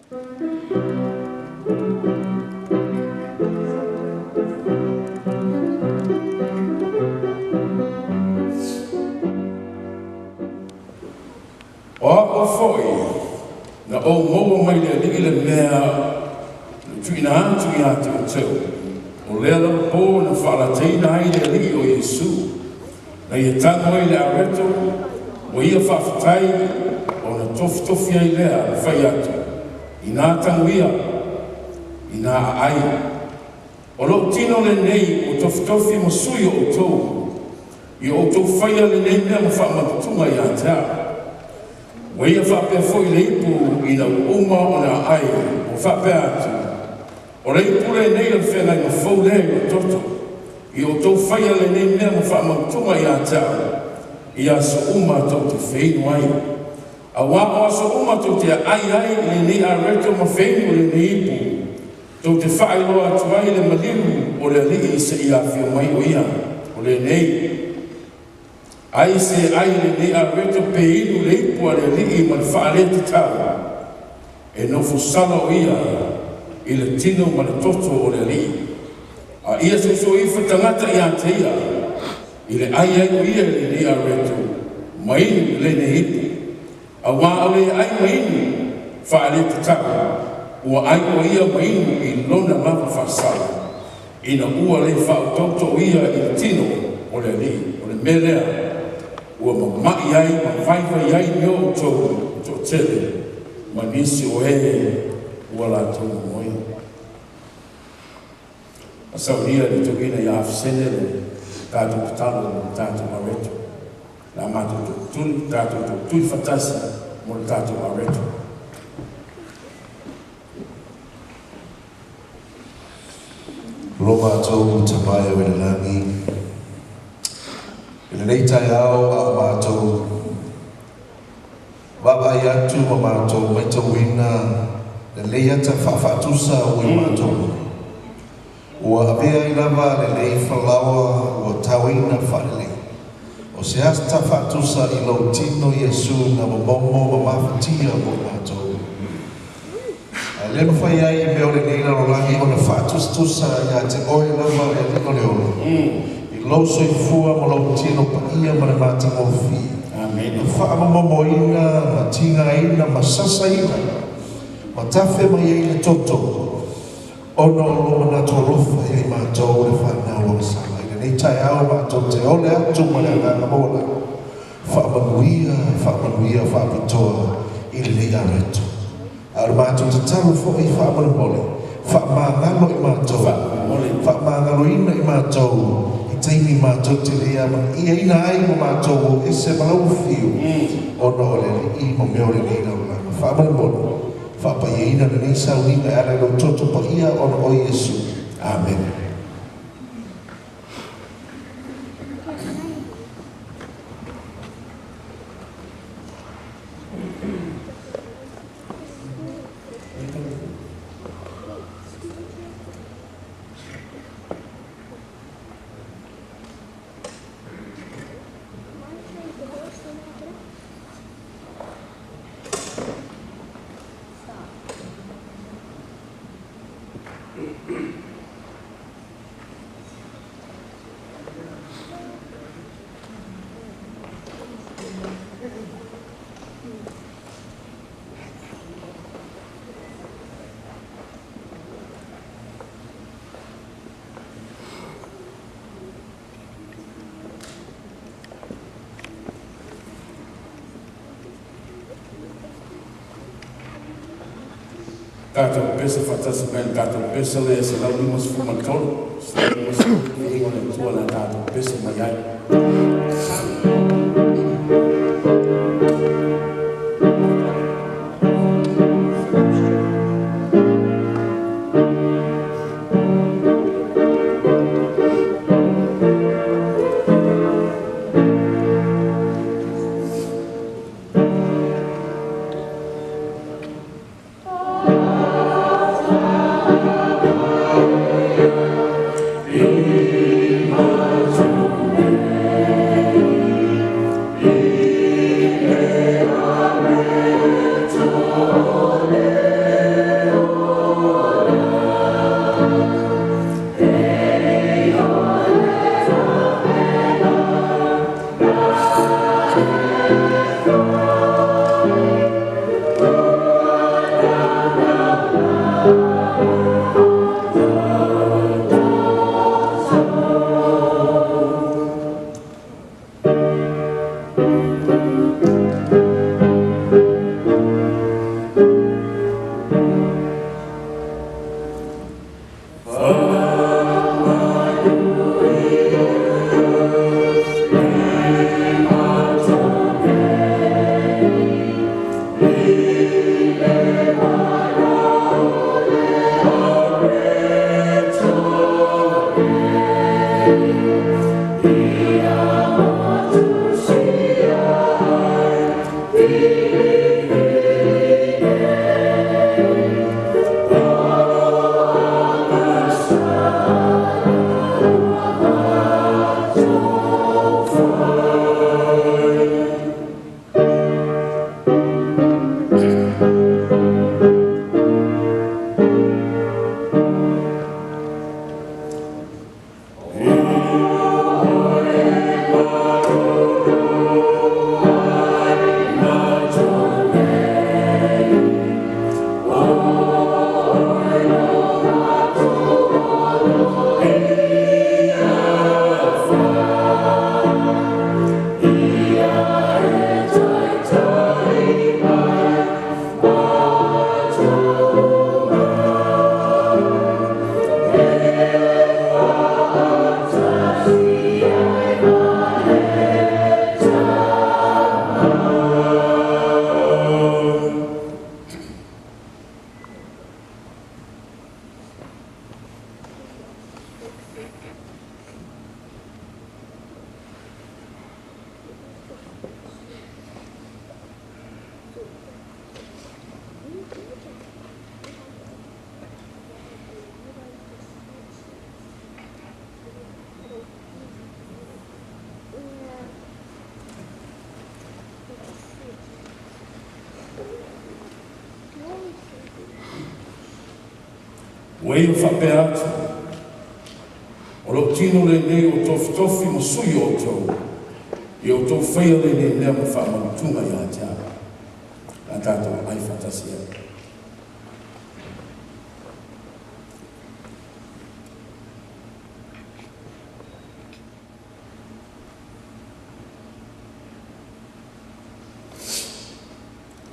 O foi na o mo mai le mea tuina atu ia te tau o lela po na whaalateina ai le li o Yesu na ia tango i le areto o ia whawhatai o na tofi ai lea na whai atu i nā tango ia i nā ai o lo tino le nei o tofi mo sui o tau i o tau whaia le nei mea ma whaamatutunga i a tea wa ia whapea foi leipu i na uma o na ai o whapea atu. O leipu le nei al whenga i na fau le o toto. I o tau whaia le nei mea ma whaamautunga i a tau. I a so uma tau te wheinu ai. A wā o a so uma tau te ai le nei a reto ma wheinu le nei ipu. Tau te whaeloa atu ai le maliru o le li i se i a whio mai o ia. O le nei. Ai se ai le nei a reto pe inu le ipu a le li ma le whaalete tau. E no fusala o ia i le tino ma le toto o le li. A ia se so ifa tangata i a te ia. I le ai o ia le nei a reto. Ma inu le nei ipu. A wā o le ai ma inu whaalete tau. Ua ai o ia ma inu i lona lava whasala. Ina ua le whaototo ia i le tino o le li. O le melea. Ua mamai ai, ma whaiwai ai nio tō tele, ma nisi o ua la tō moi. A sauria ni tōkina i awhisene le tātou patalo mo tātou mareto. La mātou tātou tui whatasi mo tātou mareto. Lo mātou tapai o ina nami. Ina nei tai au a mātou wapai atu ma mātou mai tau ina le leiata whawhatusa o i mātou. Ua avea i lava le lei whalawa ua tau ina whanele. O se hasta whatusa i lau tino Yesu na mamomo ma mawhatia o mātou. A leno whai ai i meo le neina rolangi o na whatustusa i a te oe lava e lino leono. Loso i fua mo lau tino pa ia ma le mati o fi. Amen. Wha mo ina, ma tinga ina, ma sasa ina. Ma tafe ma ia i toto. Ono lo na to rofa i mātou le whanau o sala. Ina nei tai au mātou te ole atu ma le anganga mola. Wha manuia, wha apitoa i le nei areto. Ar mātou te taru fo i wha mole. Wha māngalo i mātou. Wha māngalo ina i mātou. Taimi mātou te lea ma ia ina ai mo mātou o ese malau fiu o no le i mo meo le neina o langa whaamana mono whaapa ia ina na nei saunina e ala no toto pa ia o no o Yesu. Amen. Tātou pesa whatasa mai tātou pesa le se lau ni mas fuma tolu. Se lau mas fuma i wana tua na tātou pesa mai ai. In my Wei o whapea atu. O lo tino le nei o tofi mo sui o tau. I o tau whaia le nei nea mo whaamarutunga i a tia. A tātou ai whatasia.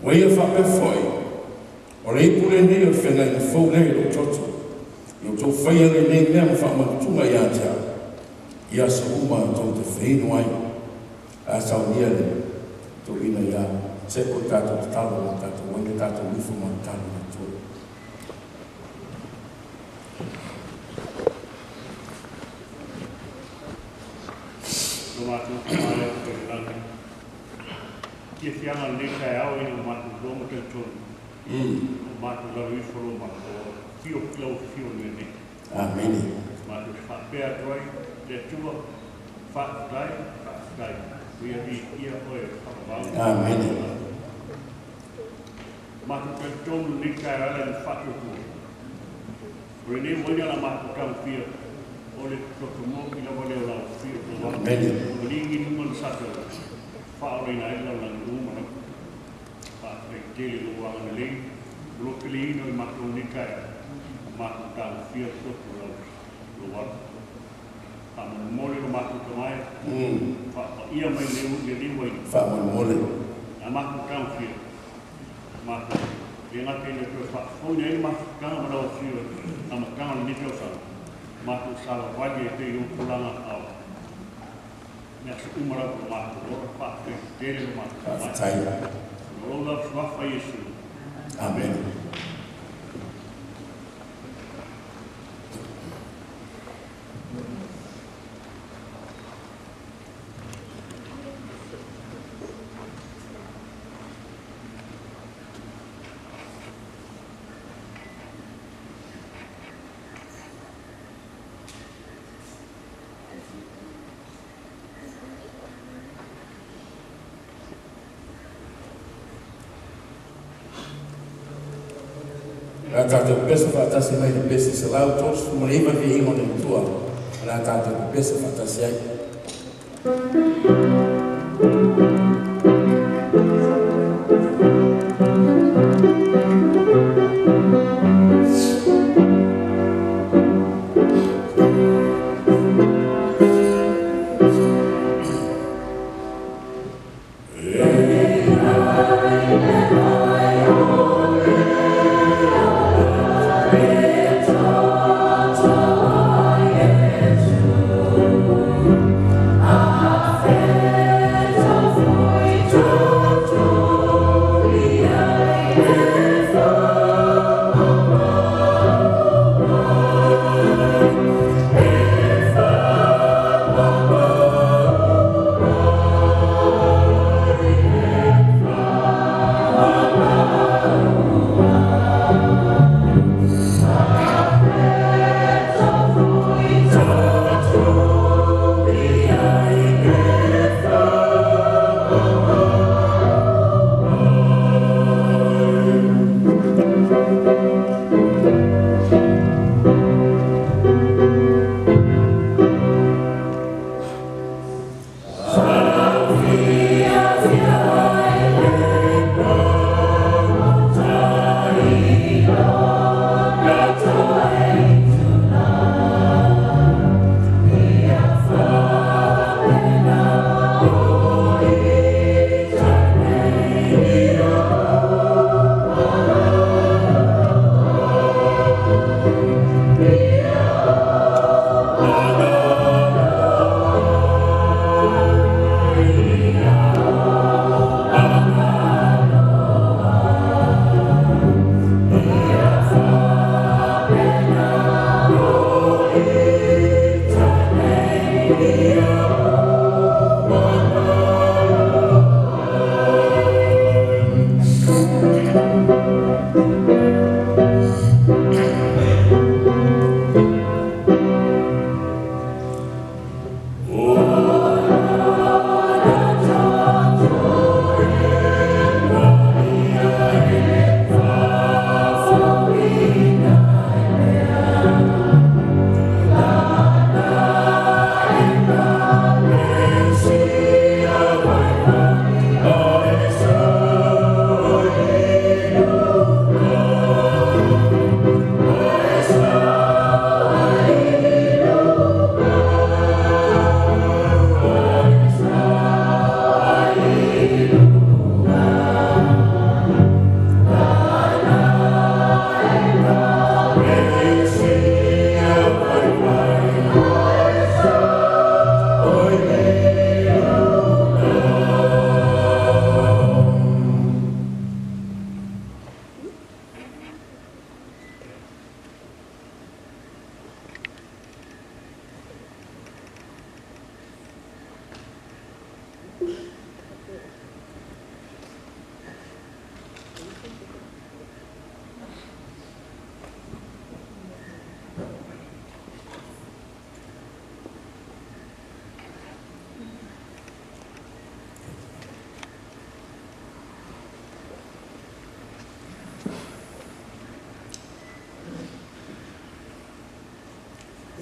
Wei o whape foi. O le ipule nei o whenga i na fau nei o toto. I o tau whaia le nei nea mo whaamarutunga i a tia. Ia sa uma tau te whainu ai. A sau nia le. Tau ina ia. Se o tātou te talo na tātou. Wanga tātou ufu ma talo na tō. Tomatu kumare ko tanga. Ia fianga nei kai au i no matu roma te tonu. Matu la ui folo matu. Fio klau fio nene. Amen. Matu whapea troi, le tua, whaatai. Ia ia oe whakawau. Amen. Matu te tonu ni kai ala ni whatuku. Rene moina la matu tau fia. Ole toku mo ki la wale o lau fia. Amen. O lingi numan sato. Whaore na ila la ngumana. Whaare tele lo wanga na lei. Lokili ino i matu ni kai. Matu tau fia toku lau. Lo wala. Whaamana mole lo matu tamai. Ia mai leu le liwai. Whaamana mole. A matu tau fia. Matu. E ngate le tue whaafone e matu kanga marau fia. Ama kanga ni teo sa. Matu sala wadi e te i upulanga au. Nea se umara ko matu. Lora whaafte tere lo matu. Whaatai. Lora whafa Yesu. Amen. Rā tātou pesa whātasi mai te pesa se lau tos, mō iwa ki ingo ni tua. Rā tātou pesa whātasi ai. Amen.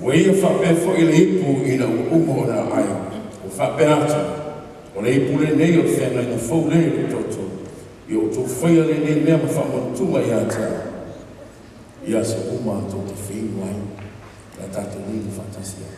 O ia whape fo i le ipu i na umo na ai. O whape ata. O le ipu le nei o whenga i na fau le le toto. I o tō whaia le nei mea ma whamontunga i ata. Ia se uma tō te whiu ai. La tātou nini whatasia.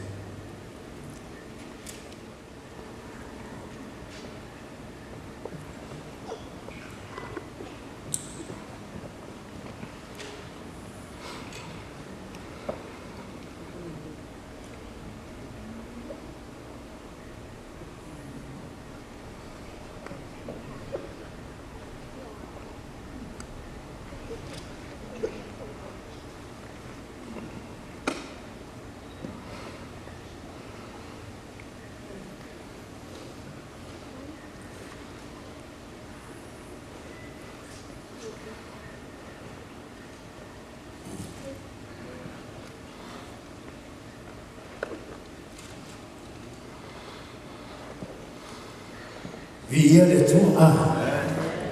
Via le tua,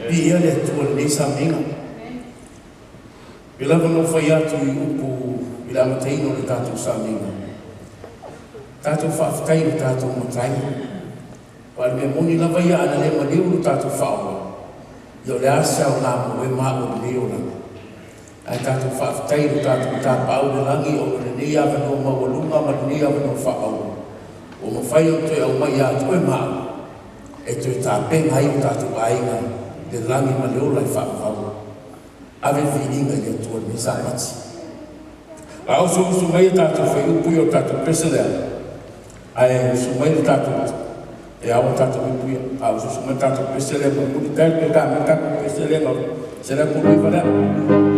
via le tua ni saminga. Bila no fai atu I upu, bila mateino le tatu saminga. Tatu whaftai le tatu matai. Pal me moni lava ia ana le maniu le tatu whaua. Yo le asa o la mo e mao le leo la. Ai tatu whaftai le tatu tāpau le langi o le ni ava no mawalunga ma le ni ava no whaau. O ma whai o te au mai atu e mao. E tui tā penga ai o tātou ainga le langi ma leo lai whaakau. Awe whininga I atua ni sāmati. A o su mai tātou whai upui o tātou peselea. Ai su mai tātou e awa tātou upui. A o su mai tātou peselea ma muni tātou pe kā me tātou peselea ma se la kuru I whanea.